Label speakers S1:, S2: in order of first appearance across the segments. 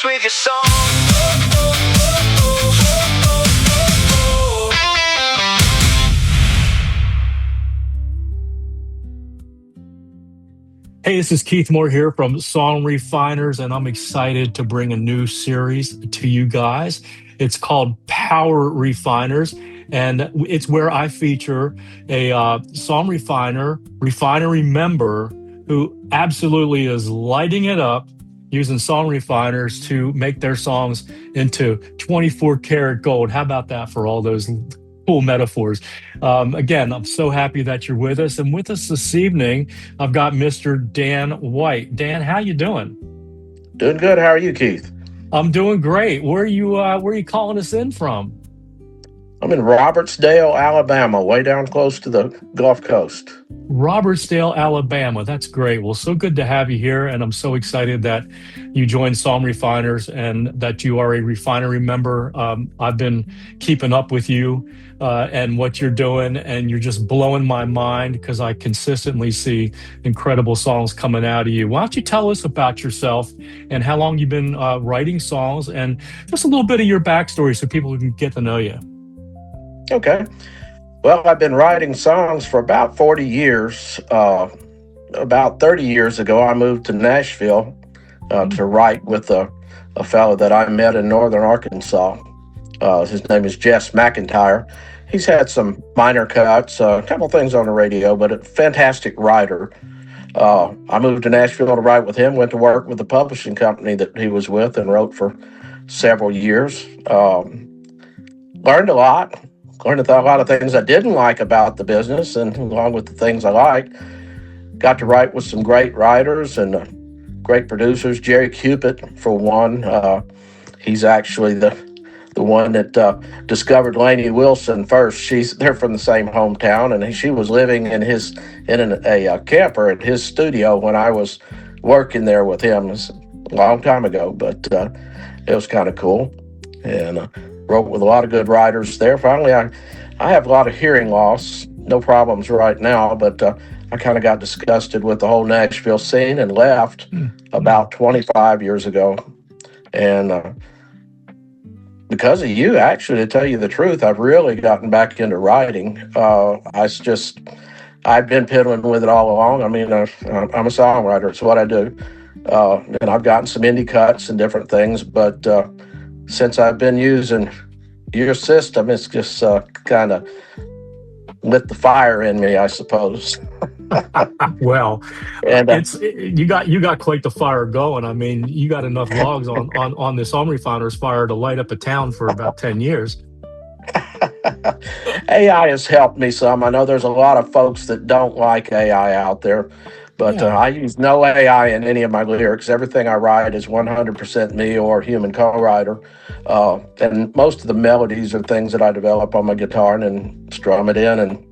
S1: starts with your song.
S2: Hey, this is Keth Mohr here from Song Refiners, and I'm excited to bring a new series to you guys. It's called Power Refiners, and it's where I feature a song refinery member who absolutely is lighting it up using song refiners to make their songs into 24 karat gold. How about that for all those cool metaphors? Again, I'm so happy that you're with us. And with us this evening, I've got Mr. Dan White. Dan, how you doing?
S3: Doing good. How are you, Keith?
S2: I'm doing great. Where are you calling us in from?
S3: I'm in Robertsdale, Alabama, way down close to the Gulf Coast.
S2: Robertsdale, Alabama. That's great. Well, so good to have you here. And I'm so excited that you joined Song Refiners and that you are a refinery member. I've been keeping up with you and what you're doing, and you're just blowing my mind because I consistently see incredible songs coming out of you. Why don't you tell us about yourself and how long you've been writing songs and just a little bit of your backstory so people can get to know you.
S3: Okay. Well, I've been writing songs for about 40 years. About 30 years ago, I moved to Nashville to write with a fellow that I met in northern Arkansas. His name is Jess McIntyre. He's had some minor cuts, a couple things on the radio, but a fantastic writer. I moved to Nashville to write with him, went to work with the publishing company that he was with and wrote for several years. Learned a lot. Learned a lot of things I didn't like about the business, and along with the things I liked, got to write with some great writers and great producers. Jerry Cupid, for one, he's actually the one that discovered Lainey Wilson first. They're from the same hometown, and she was living in a camper at his studio when I was working there with him. It was a long time ago, but it was kind of cool, and wrote with a lot of good writers there. Finally, I have a lot of hearing loss, no problems right now, but I kind of got disgusted with the whole Nashville scene and left about 25 years ago. And because of you, actually, to tell you the truth, I've really gotten back into writing. I've been piddling with it all along. I mean, I'm a songwriter. It's what I do. And I've gotten some indie cuts and different things, but since I've been using your system, it's just kind of lit the fire in me, I suppose.
S2: Well,
S3: and
S2: you got quite the fire going. I mean, you got enough logs on this Song Refiners fire to light up a town for about 10 years.
S3: AI has helped me some. I know there's a lot of folks that don't like AI out there, but I use no AI in any of my lyrics. Everything I write is 100% me or human co-writer. And most of the melodies are things that I develop on my guitar and then strum it in and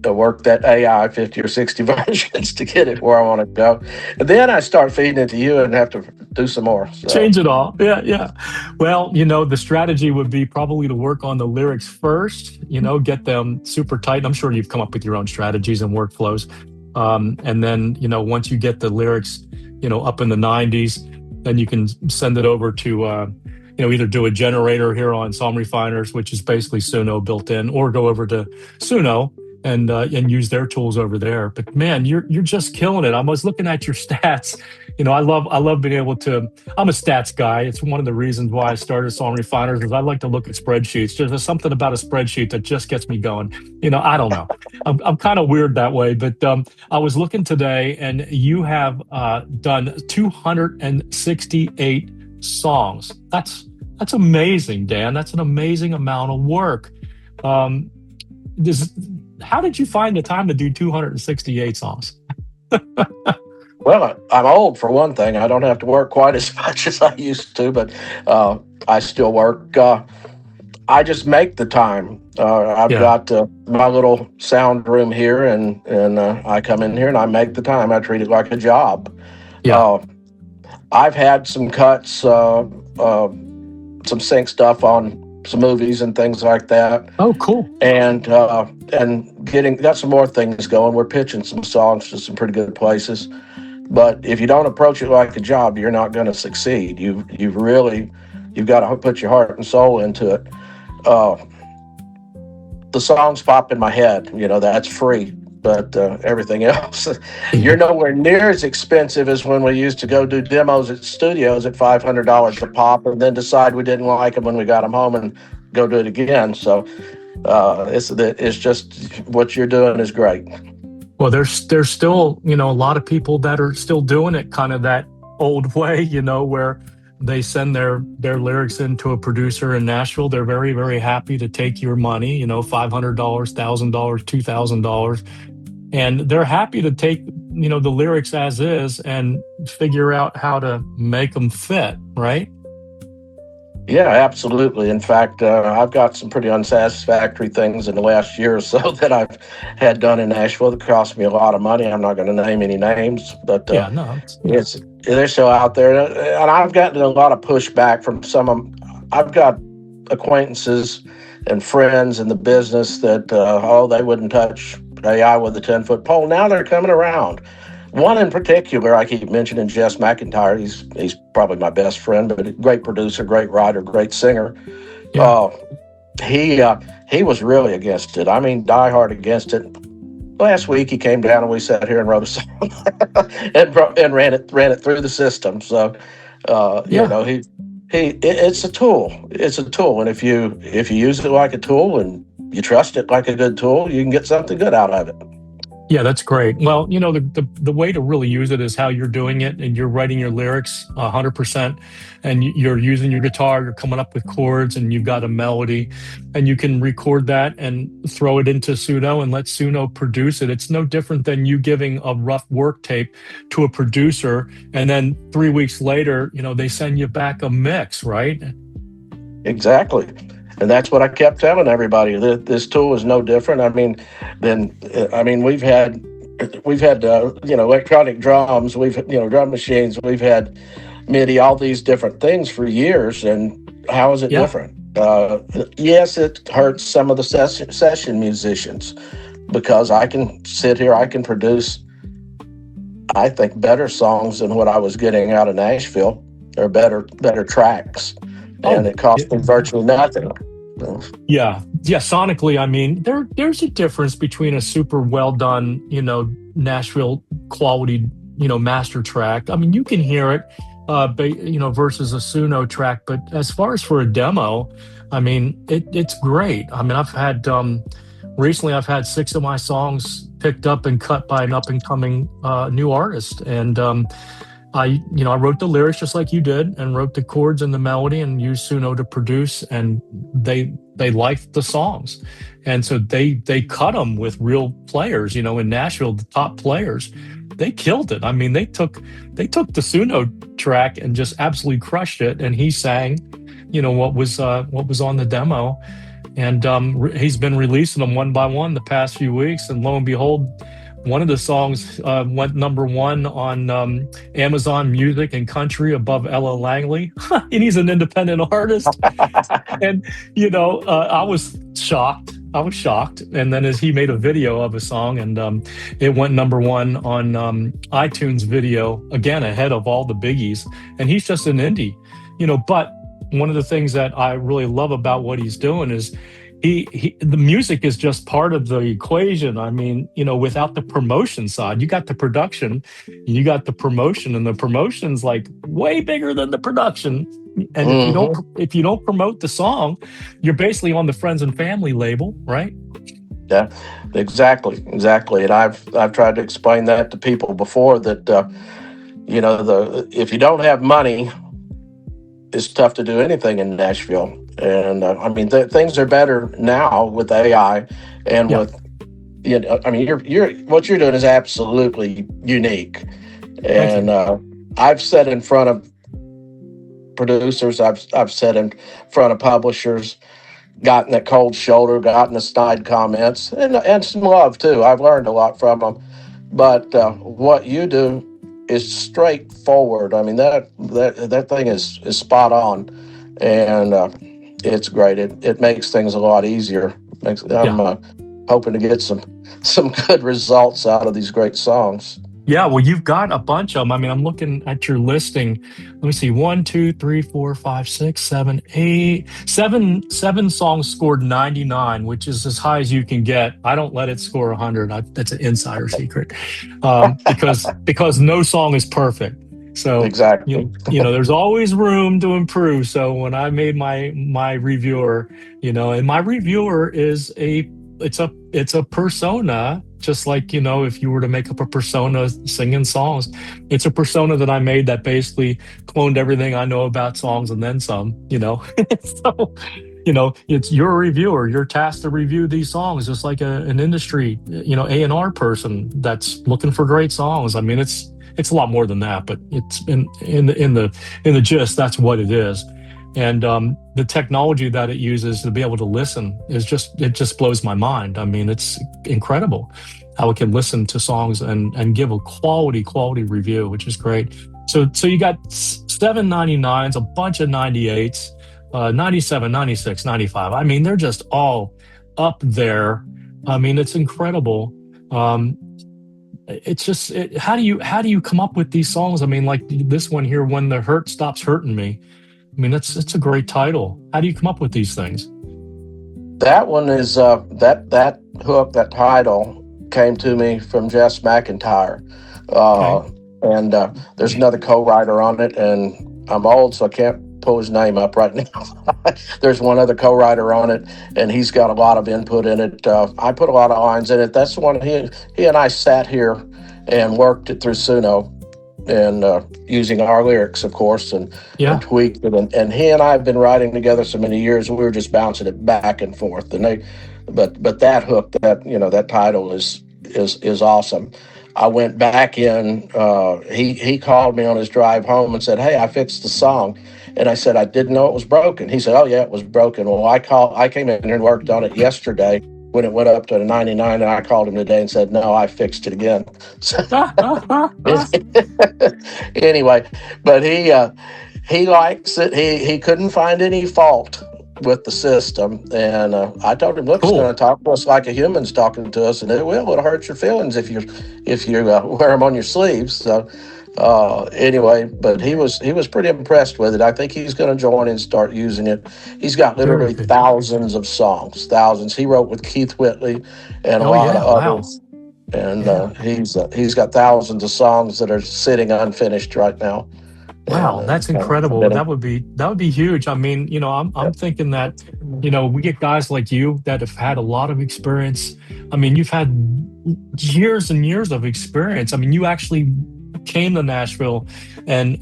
S3: work that AI 50 or 60 versions to get it where I want to go. And then I start feeding it to you and have to do some more. So.
S2: Change it all. Yeah. Well, the strategy would be probably to work on the lyrics first, get them super tight. I'm sure you've come up with your own strategies and workflows. And then, once you get the lyrics, up in the 90s, then you can send it over to, either do a generator here on Song Refiners, which is basically Suno built in, or go over to Suno and use their tools over there. But man, you're just killing it. I was looking at your stats. I love being able to. I'm a stats guy. It's one of the reasons why I started Song Refiners is I like to look at spreadsheets. There's something about a spreadsheet that just gets me going. I don't know. I'm kind of weird that way. But I was looking today, and you have done 268 songs. That's amazing, Dan. That's an amazing amount of work. How did you find the time to do 268 songs?
S3: Well, I'm old for one thing. I don't have to work quite as much as I used to, but I still work. I just make the time. I've got my little sound room here, and I come in here and I make the time. I treat it like a job. Yeah. I've had some cuts, some sync stuff on some movies and things like that.
S2: Oh, cool.
S3: And got some more things going. We're pitching some songs to some pretty good places. But if you don't approach it like a job, you're not going to succeed. You've got to put your heart and soul into it. Uh, the songs pop in my head. That's free. But everything else, you're nowhere near as expensive as when we used to go do demos at studios at $500 a pop, and then decide we didn't like them when we got them home and go do it again. So it's just what you're doing is great.
S2: Well, there's still, a lot of people that are still doing it kind of that old way, where they send their lyrics into a producer in Nashville. They're very, very happy to take your money, $500, $1,000, $2,000. And they're happy to take, the lyrics as is and figure out how to make them fit, right?
S3: Yeah, absolutely. In fact, I've got some pretty unsatisfactory things in the last year or so that I've had done in Nashville that cost me a lot of money. I'm not going to name any names, but they're still out there. And I've gotten a lot of pushback from some of them. I've got acquaintances and friends in the business that, they wouldn't touch AI with a 10-foot pole. Now they're coming around. One in particular, I keep mentioning Jess McIntyre. He's probably my best friend, but a great producer, great writer, great singer.
S2: Yeah.
S3: He was really against it. I mean, diehard against it. Last week he came down and we sat here and wrote a song and ran it through the system. So it's a tool. It's a tool, and if you use it like a tool and you trust it like a good tool, you can get something good out of it.
S2: Yeah, that's great. Well, the way to really use it is how you're doing it, and you're writing your lyrics 100%, and you're using your guitar, you're coming up with chords, and you've got a melody, and you can record that and throw it into Suno and let Suno produce it. It's no different than you giving a rough work tape to a producer, and then 3 weeks later, they send you back a mix, right?
S3: Exactly. And that's what I kept telling everybody. This tool is no different. We've had electronic drums, drum machines, we've had MIDI, all these different things for years. And how is it different? Yes, it hurts some of the session musicians, because I can sit here, I can produce, I think, better songs than what I was getting out of Nashville, or better tracks. And it cost me virtually nothing.
S2: Yeah. Sonically, I mean, there's a difference between a super well done, Nashville quality, master track. I mean, you can hear it, versus a Suno track. But as far as for a demo, I mean, it's great. I mean, recently I've had 6 of my songs picked up and cut by an up and coming new artist, and I wrote the lyrics just like you did, and wrote the chords and the melody, and used Suno to produce, and they liked the songs, and so they cut them with real players. In Nashville, the top players, they killed it. I mean, they took the Suno track and just absolutely crushed it, and he sang, what was on the demo, and he's been releasing them one by one the past few weeks, and lo and behold, one of the songs went #1 on Amazon Music and Country, above Ella Langley, and he's an independent artist. And I was shocked. And then as he made a video of a song, and it went #1 on iTunes Video, again ahead of all the biggies. And he's just an indie, But one of the things that I really love about what he's doing is, the music is just part of the equation. I mean, without the promotion side, you got the production, you got the promotion, and the promotion's like way bigger than the production. And if you don't promote the song, you're basically on the friends and family label, right?
S3: Yeah, exactly. And I've tried to explain that to people before, that if you don't have money, it's tough to do anything in Nashville. And things are better now with AI, and with you're what you're doing is absolutely unique. And I've said in front of producers, I've said in front of publishers, gotten that cold shoulder, gotten the snide comments, and some love too. I've learned a lot from them. But what you do is straightforward. I mean, that thing is spot on, and it's great. It makes things a lot easier. I'm hoping to get some good results out of these great songs.
S2: Yeah, well, you've got a bunch of them. I mean, I'm looking at your listing. Let me see. One, two, three, four, five, six, seven, eight, seven songs scored 99, which is as high as you can get. I don't let it score 100. That's an insider secret, because no song is perfect. So
S3: Exactly.
S2: there's always room to improve. So when I made my reviewer, and my reviewer is it's a persona, just like, if you were to make up a persona singing songs. It's a persona that I made that basically cloned everything I know about songs and then some. So, it's your reviewer. You're tasked to review these songs just like an industry, A&R person that's looking for great songs. I mean, it's a lot more than that, but it's in the gist, that's what it is. And the technology that it uses to be able to listen it just blows my mind. I mean, it's incredible how it can listen to songs and give a quality review, which is great. So you got 799s, a bunch of 98s, 97, 96, 95. I mean, they're just all up there. I mean, it's incredible. Um, it's just how do you come up with these songs? I mean, like this one here, When the Hurt Stops Hurting Me. I mean, it's a great title. How do you come up with these things?
S3: That one is that hook, that title came to me from Jess McIntyre,
S2: Okay.
S3: and there's another co-writer on it, and I'm old, so I can't pull his name up right now. There's one other co-writer on it, and he's got a lot of input in it. I put a lot of lines in it. That's the one he and I sat here and worked it through Suno, and using our lyrics, of course, and
S2: Yeah.
S3: tweaked it. And he and I have been writing together so many years. We were just bouncing it back and forth. But that hook, that title is awesome. I went back in. He called me on his drive home and said, "Hey, I fixed the song." And I said, "I didn't know it was broken." He said, "Oh yeah, it was broken." Well, I came in here and worked on it yesterday when it went up to 99, and I called him today and said, "No, I fixed it again." So, anyway, but he likes it. He couldn't find any fault with the system, and I told him, "Look, it's going
S2: Cool.
S3: to talk to us like a human's talking to us, and it will. It'll hurt your feelings if you wear them on your sleeves." So anyway, but he was pretty impressed with it. I think he's going to join and start using it. He's got
S2: Very
S3: literally
S2: good.
S3: thousands of songs, thousands. He wrote with Keith Whitley and a
S2: Oh
S3: lot of
S2: yeah. Wow.
S3: others, and
S2: Yeah.
S3: he's got thousands of songs that are sitting unfinished right now. And
S2: Wow, that's
S3: I've
S2: incredible.
S3: been
S2: That would be huge. I mean, I'm thinking that, we get guys like you that have had a lot of experience. I mean, you've had years and years of experience. I mean, you actually came to Nashville and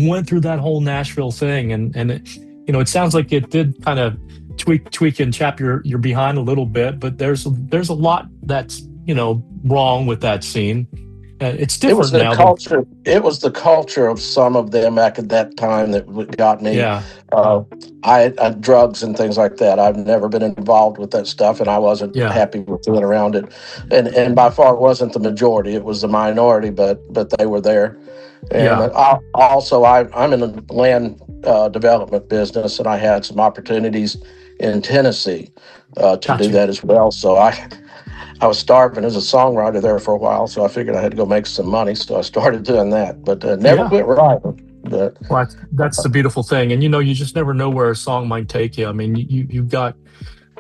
S2: went through that whole Nashville thing, and it sounds like it did kind of tweak and chap your behind a little bit, but there's a lot that's wrong with that scene. It's
S3: It was
S2: different
S3: the
S2: now than.
S3: culture. It was the culture of some of them back at that time that got me.
S2: Yeah.
S3: Uh, I drugs and things like that. I've never been involved with that stuff, and I wasn't
S2: Yeah.
S3: happy with being around it. And by far, it wasn't the majority. It was the minority, but they were there. And
S2: Yeah.
S3: I'm in the land development business, and I had some opportunities in Tennessee to do
S2: Gotcha.
S3: that as well. So I was starving as a songwriter there for a while, so I figured I had to go make some money. So I started doing that, but never
S2: Yeah.
S3: quit writing. But
S2: Well, that's the beautiful thing. And you just never know where a song might take you. I mean, you've got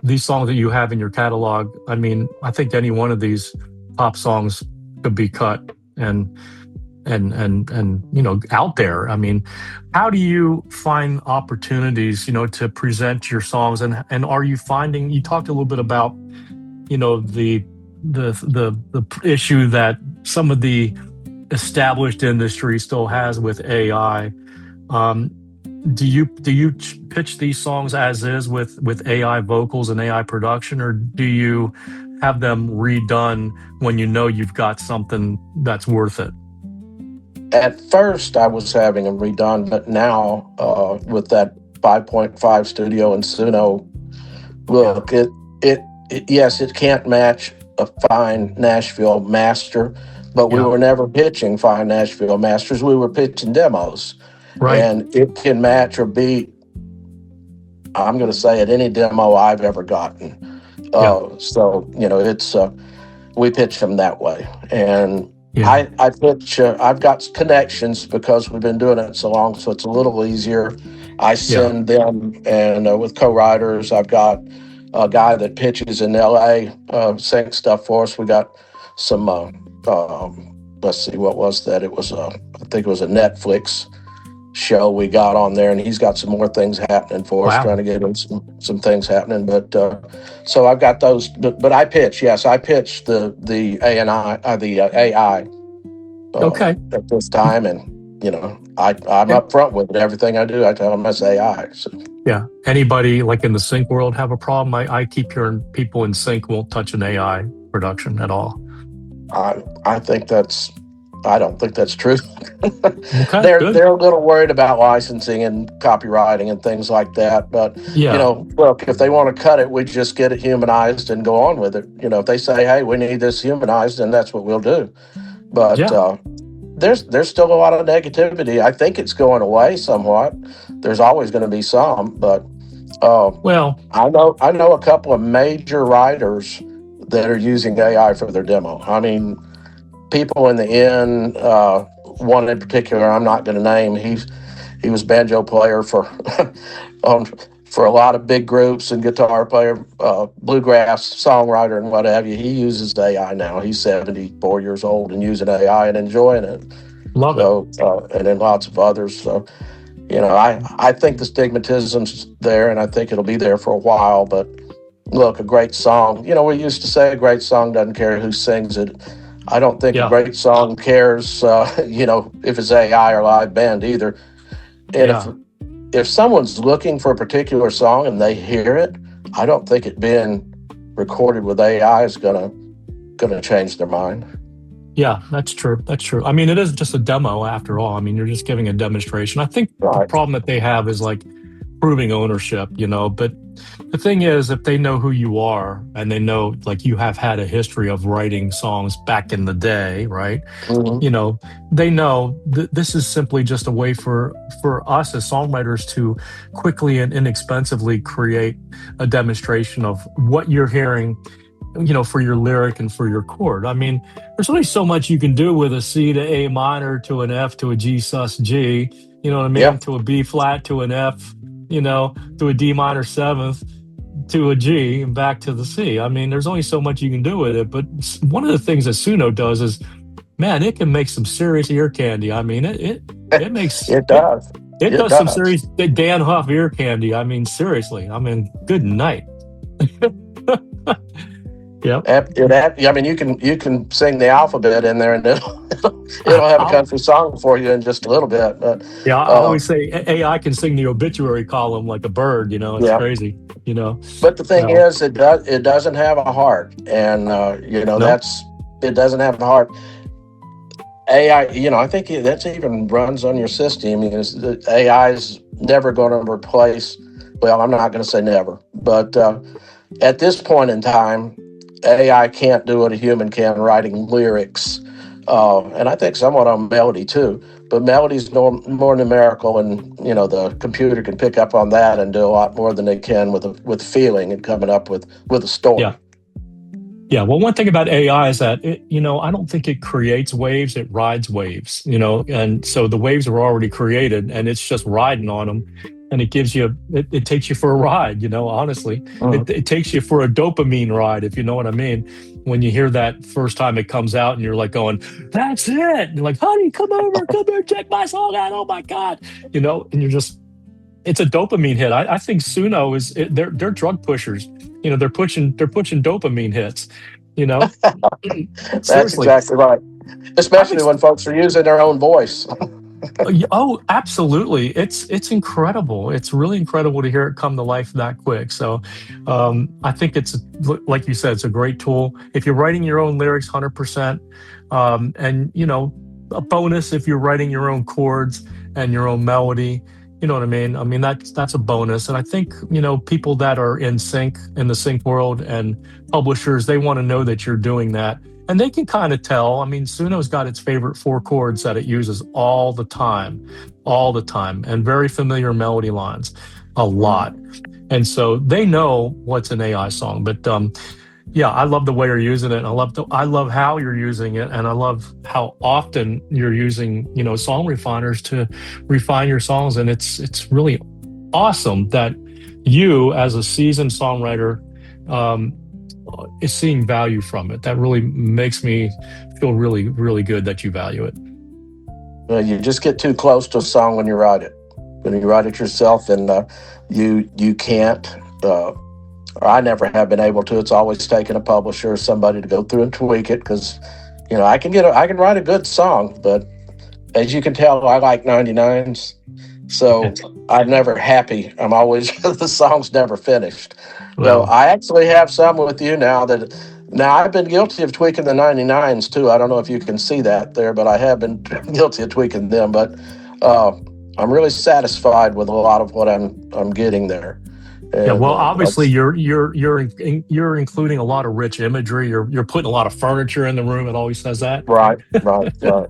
S2: these songs that you have in your catalog. I mean, I think any one of these pop songs could be cut and out there. I mean, how do you find opportunities, to present your songs, and are you finding, you talked a little bit about, the issue that some of the established industry still has with AI. Um, do you pitch these songs as is with AI vocals and AI production, or do you have them redone when you know you've got something that's worth it?
S3: at first, I was having them redone, but now with that 5.5 studio and Suno,
S2: Yeah.
S3: look, it yes, it can't match a fine Nashville master, but we
S2: Yeah.
S3: were never pitching fine Nashville masters. We were pitching demos,
S2: Right.
S3: and it can match or beat, I'm going to say, at any demo I've ever gotten.
S2: Yeah.
S3: So it's we pitch them that way, and
S2: Yeah.
S3: I pitch. I've got connections because we've been doing it so long, so it's a little easier. I
S2: Yeah.
S3: send them, and with co-writers, I've got a guy that pitches in L.A. Sync stuff for us. We got some. Let's see, what was that? It was I think it was a Netflix show we got on there, and he's got some more things happening for us, trying
S2: Wow.
S3: to get him some things happening. But so I've got those. But I pitch. Yes, I pitch the A and I the AI
S2: Okay.
S3: at this time, and I'm
S2: Yeah.
S3: up front with it. Everything I do, I tell them that's AI. So
S2: Yeah. Anybody like in the sync world have a problem? I keep hearing people in sync won't touch an AI production at all.
S3: I think that's. I don't think that's true.
S2: Okay.
S3: they're
S2: Good.
S3: a little worried about licensing and copywriting and things like that. But
S2: Yeah.
S3: look, if they want to cut it, we just get it humanized and go on with it. If they say, "Hey, we need this humanized," then that's what we'll do. But
S2: Yeah.
S3: there's still a lot of negativity. I think it's going away somewhat. There's always going to be some, but
S2: Well,
S3: I know a couple of major writers that are using AI for their demo. I mean, people in the inn. One in particular, I'm not going to name. He was banjo player for for a lot of big groups and guitar player, bluegrass songwriter and what have you. He uses AI now. He's 74 years old and using AI and enjoying it.
S2: love it.
S3: So and then lots of others. So I think the stigmatism's there, and I think it'll be there for a while. But look, a great song. We used to say a great song doesn't care who sings it. I don't think a
S2: Yeah.
S3: great song cares, if it's AI or live band either. And
S2: Yeah.
S3: if someone's looking for a particular song and they hear it, I don't think it being recorded with AI is gonna change their mind.
S2: Yeah, that's true. That's true. I mean, it is just a demo after all. I mean, you're just giving a demonstration. I think the
S3: Right.
S2: problem that they have is like proving ownership, but the thing is, if they know who you are and they know like you have had a history of writing songs back in the day, right?
S3: Hmm.
S2: They know this is simply just a way for us as songwriters to quickly and inexpensively create a demonstration of what you're hearing, for your lyric and for your chord. I mean, there's only so much you can do with a C to A minor to an F to a G sus G, you know what I mean,
S3: Yeah.
S2: to a B flat to an F, to a D minor seventh to a G and back to the C. I mean, there's only so much you can do with it. But one of the things that Suno does is, man, it can make some serious ear candy. I mean, it makes
S3: It
S2: it
S3: does.
S2: it
S3: It
S2: does some
S3: does.
S2: serious Dan Huff ear candy. I mean, seriously. I mean, good night. Yep.
S3: I mean, you can sing the alphabet in there, and it'll have a
S2: I'll,
S3: country song for you in just a little bit. But
S2: yeah, I
S3: uh,
S2: always say AI can sing the obituary column like a bird. It's
S3: yeah.
S2: crazy. You know,
S3: But the thing
S2: well,
S3: is, it doesn't have a heart, and
S2: no,
S3: it doesn't have a heart. AI, I think that's even runs on your system. I mean, AI is never going to replace. Well, I'm not going to say never, but at this point in time, AI can't do what a human can writing lyrics, and I think somewhat on melody too. But melody's more numerical, and the computer can pick up on that and do a lot more than they can with feeling and coming up with a
S2: yeah.
S3: story.
S2: Yeah, well, one thing about AI is that I don't think it creates waves; it rides waves. And so the waves are already created, and it's just riding on them, and it takes you for a ride. Honestly,
S3: Mhm.
S2: it takes you for a dopamine ride, if you know what I mean. When you hear that first time it comes out, and you're like going, "That's it!" And you're like, "Honey, come here, check my song out! Oh my God!" And you're just it's a dopamine hit. I think Suno they're drug pushers. They're pushing dopamine hits. You know,
S3: That's
S2: seriously.
S3: exactly right.
S2: I've
S3: Especially when folks are using their own voice.
S2: oh, absolutely. It's incredible. It's really incredible to hear it come to life that quick. So, I think it's like you said, it's a great tool if you're writing your own lyrics, 100%. And a bonus if you're writing your own chords and your own melody. You know what I mean? I mean that's a bonus. And I think people that are in the sync world and publishers, they want to know that you're doing that. And they can kind of tell. I mean, Suno's got its favorite four chords that it uses all the time, and very familiar melody lines, a lot. And so they know what's an AI song. But Yeah, I love the way you're using it. I love how you're using it, and I love how often you're using, song refiners to refine your songs. And it's really awesome that you, as a seasoned songwriter, um, is seeing value from it. That really makes me feel really, really good that you value it.
S3: You just get too close to a song when you write it. When you write it yourself, and you can't. Or I never have been able to. It's always taken a publisher or somebody to go through and tweak it, because I can write a good song, but as you can tell, I like 99s. So I'm never happy. I'm always the song's never finished. So
S2: Well,
S3: I actually have some with you now that now I've been guilty of tweaking the 99s too. I don't know if you can see that there, but I have been guilty of tweaking them. But uh, I'm really satisfied with a lot of what I'm getting there.
S2: yeah.
S3: And
S2: Well, obviously you're including a lot of rich imagery. You're putting a lot of furniture in the room. It always says that.
S3: right, right, right,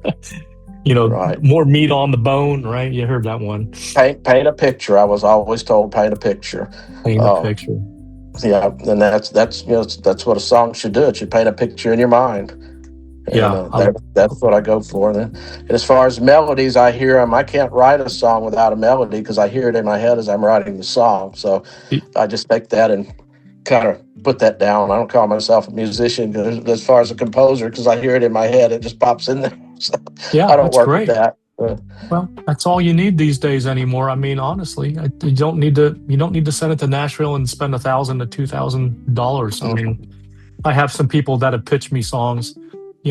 S3: right.
S2: More meat on the bone, right? You heard that one.
S3: Paint a picture. I was always told paint a picture.
S2: Paint a
S3: Uh,
S2: picture.
S3: yeah, and that's what a song should do. It should paint a picture in your mind, and
S2: Yeah.
S3: that's what I go for. And as far as melodies, I hear them. I can't write a song without a melody because I hear it in my head as I'm writing the song. So I just take that and kind of put that down. I don't call myself a musician as far as a composer, because I hear it in my head. It just pops in there. So
S2: Yeah,
S3: I don't
S2: that's
S3: work with
S2: great.
S3: that.
S2: Well, that's all you need these days anymore. I mean, honestly, you don't need to send it to Nashville and spend $1,000 to $2,000. I mean, I have some people that have pitched me songs,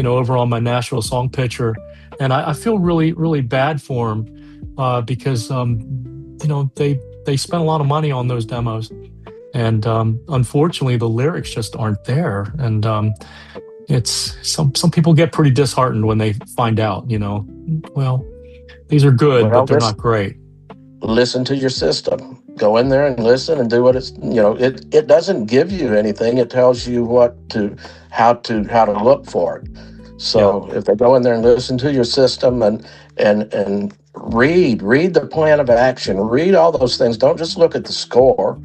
S2: over on my Nashville song pitcher, and I feel really, really bad for them because they spent a lot of money on those demos, and unfortunately, the lyrics just aren't there, and it's some people get pretty disheartened when they find out, well, these are good,
S3: Well,
S2: but they're
S3: this
S2: not great.
S3: listen to your system. Go in there and listen and do what it doesn't give you anything. It tells you how to look for it.
S2: Yeah.
S3: So if they go in there and listen to your system and read the plan of action, read all those things. Don't just look at the score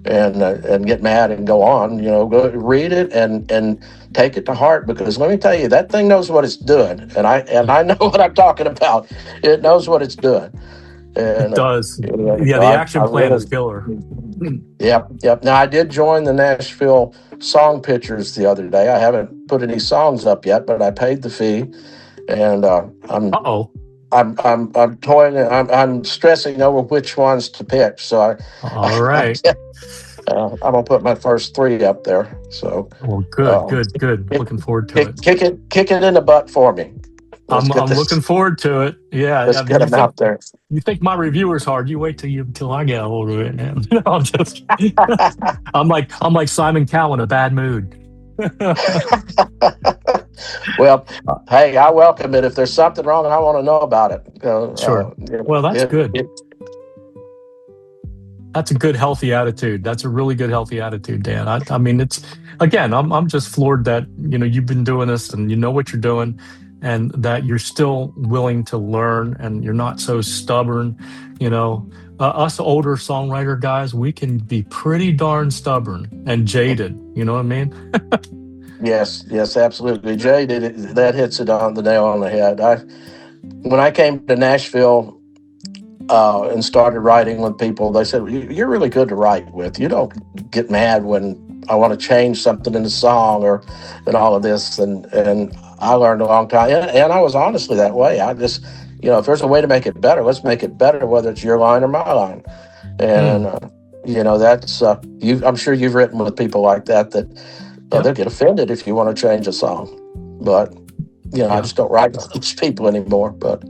S3: and get mad and go on. Go read it and take it to heart, because let me tell you, that thing knows what it's doing, and I know what I'm talking about. It knows what it's doing.
S2: It
S3: And
S2: does. Yeah,
S3: so
S2: the
S3: I
S2: action plan is
S3: really,
S2: killer.
S3: yep. Now I did join the Nashville Song Pitchers the other day. I haven't put any songs up yet, but I paid the fee, and
S2: Uh-oh.
S3: I'm toying. I'm stressing over which ones to pick. So
S2: All right.
S3: I'm gonna put my first three up there. So
S2: Well, good,
S3: uh,
S2: good, good.
S3: kick,
S2: Looking forward to it.
S3: kick it in the butt for me. Let's
S2: I'm
S3: get
S2: I'm
S3: this.
S2: looking forward to it. Yeah.
S3: Let's
S2: I mean,
S3: get them out there.
S2: you think my reviewer's hard. You wait till I get a hold of it, man. I'm just I'm like Simon Cowell in a bad mood.
S3: Well, hey, I welcome it. If there's something wrong, I want to know about it.
S2: Sure. Well, that's good.
S3: It,
S2: That's a good, healthy attitude. That's a really good, healthy attitude, Dan. I mean, it's again, I'm just floored that you've been doing this and you know what you're doing, and that you're still willing to learn and you're not so stubborn. Us older songwriter guys, we can be pretty darn stubborn and jaded. You know what I mean?
S3: yes, absolutely. Jay did it. That hits it on the nail on the head. When I came to Nashville and started writing with people, they said, "You're really good to write with. You don't get mad when I want to change something in the song and all of this." And I learned a long time, and I was honestly that way. I just, if there's a way to make it better, let's make it better, whether it's your line or my line. And
S2: Mm,
S3: that's you. I'm sure you've written with people like that
S2: yeah,
S3: they'll get offended if you want to change a song, but I
S2: yeah.
S3: just don't write with those people anymore. But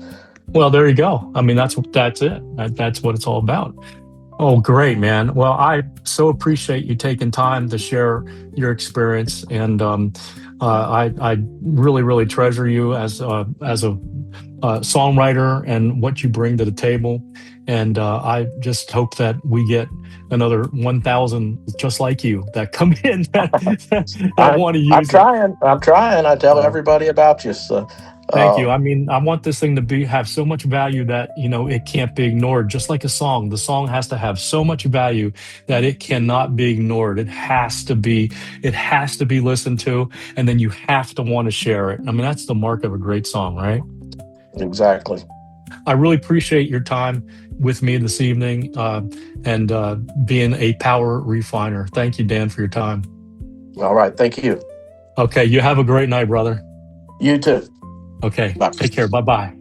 S2: Well, there you go. I mean, that's it. That's what it's all about. Oh, great, man. Well, I so appreciate you taking time to share your experience, and I really, really treasure you as a songwriter and what you bring to the table. And I just hope that we get another 1,000 just like you that come in that
S3: I,
S2: want to
S3: I'm
S2: use it.
S3: trying. I'm trying. I tell
S2: So,
S3: everybody about you. So
S2: Thank you.
S3: Uh,
S2: I mean, I want this thing to have so much value that, it can't be ignored. Just like a song, the song has to have so much value that it cannot be ignored. It has to be listened to, and then you have to want to share it. I mean, that's the mark of a great song, right?
S3: exactly.
S2: I really appreciate your time with me this evening, and being a power refiner. Thank you, Dan, for your time.
S3: All right. Thank you.
S2: Okay, you have a great night, brother.
S3: You too.
S2: Okay,
S3: Bye.
S2: take care. Bye bye.